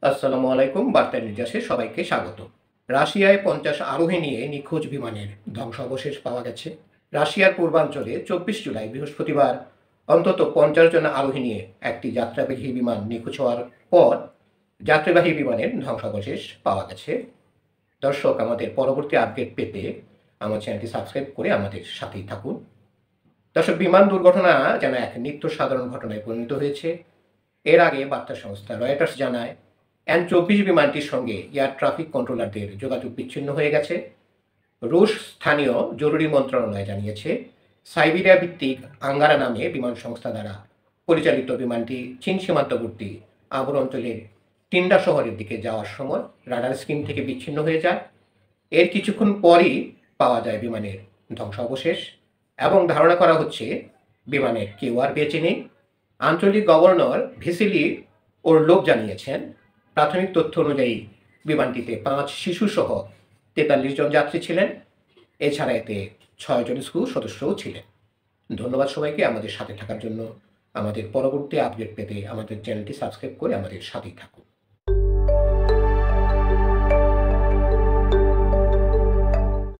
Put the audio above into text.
আসসালামু আলাইকুম। বার্তা নির্যাসে সবাইকে স্বাগত। রাশিয়ায় ৫০ আরোহী নিয়ে নিখোঁজ বিমানের ধ্বংসাবশেষ পাওয়া গেছে। রাশিয়ার পূর্বাঞ্চলে ২৪ জুলাই বৃহস্পতিবার অন্তত ৫০ জন আরোহী নিয়ে একটি যাত্রাবাহী বিমান নিখোঁজ হওয়ার পর যাত্রীবাহী বিমানের ধ্বংসাবশেষ পাওয়া গেছে। দর্শক, আমাদের পরবর্তী আপডেট পেতে আমার চ্যানেলটি সাবস্ক্রাইব করে আমাদের সাথেই থাকুন। দর্শক, বিমান দুর্ঘটনা যেন এক নিত্য সাধারণ ঘটনায় পরিণত হয়েছে। এর আগে বার্তা সংস্থা রয়টার্স জানায়, N-24 বিমানটির সঙ্গে এয়ার ট্রাফিক কন্ট্রোলারদের যোগাযোগ বিচ্ছিন্ন হয়ে গেছে। রুশ স্থানীয় জরুরি মন্ত্রণালয় জানিয়েছে, সাইবেরিয়া ভিত্তিক আঙ্গারা নামে বিমান সংস্থা দ্বারা পরিচালিত বিমানটি চীন সীমান্তবর্তী আবর অঞ্চলের টিন্ডা শহরের দিকে যাওয়ার সময় রাডার স্ক্রিন থেকে বিচ্ছিন্ন হয়ে যায়। এর কিছুক্ষণ পরই পাওয়া যায় বিমানের ধ্বংসাবশেষ এবং ধারণা করা হচ্ছে বিমানের কেউ আর বেঁচে নেই। আঞ্চলিক গভর্নর ভিসিলি ওরলোভ জানিয়েছেন, প্রাথমিক তথ্য অনুযায়ী বিমানটিতে ৫ শিশুসহ ৪৩ জন যাত্রী ছিলেন। এছাড়া এতে ৬ জন স্কুল সদস্যও ছিলেন। ধন্যবাদ সবাইকে আমাদের সাথে থাকার জন্য। আমাদের পরবর্তী আপডেট পেতে আমাদের চ্যানেলটি সাবস্ক্রাইব করে আমাদের সাথেই থাকুন।